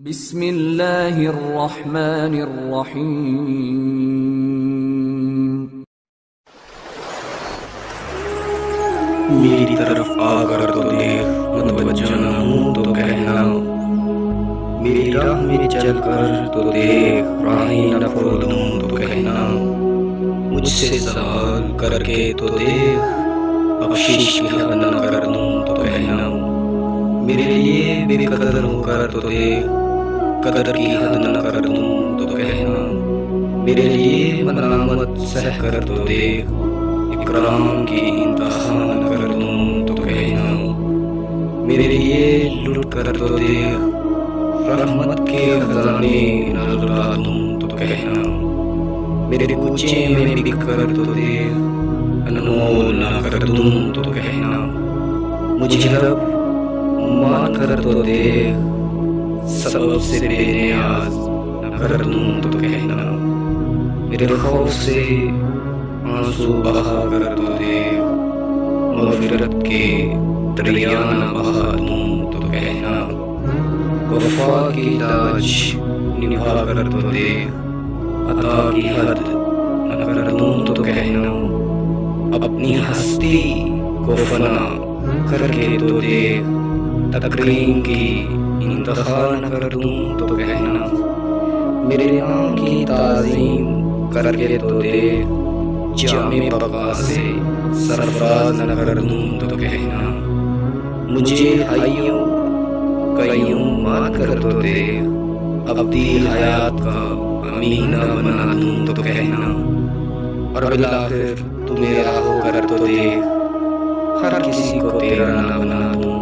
بسم اللہ الرحمن الرحیم۔ میری طرف آ کر تو دیکھ، متوجہ نہ ہوں تو کہنا، میری راہ میں چل کر تو دیکھ، راہیں نہ کھولوں تو کہنا، مجھ سے سوال کر کے تو دیکھ، بخشش کی حد نہ کر دوں تو کہنا، میرے لیے بے قدر ہو کر تو دیکھ، قدر کی حد نہ کر دوں تو کہنا، میرے لیے ملامت سہ کر تو دیکھ، اکرام کی انتہا نہ کر دوں تو کہنا، میرے لیے لٹ کر تو دیکھ، رحمت کے خزانے نہ لٹا دوں تو کہنا، میرے کوچے میں بک کر تو دیکھ، انمول نہ کر دوں تو کہنا، مجھے رب مان کر تو دیکھ، سبب سے بے نیاز نہ کر دوں تو کہنا، میرے خوف سے آنسو بہا کر تو دیکھ، مغفرت کے دریا نہ بہا دوں تو کہنا، وفا کی لاج نبھا کر تو دیکھ، عطا کی حد نہ کر دوں تو کہنا، اپنی ہستی کو فنا کر کے تو دیکھ، تکریم کی انتہا نہ کر دوں تو کہنا، میرے نام کی تعظیم کر کے تو دیکھ، جامع بقا سے سرفراز نہ کر دوں تو کہنا، مجھے حیوں قیوم مان کر تو دیکھ، ابدی حیات کا امین نہ بنا دوں تو کہنا، اور بالآخر تو میرا ہو کر تو دیکھ، ہر کسی کو تیرا نہ بنا دوں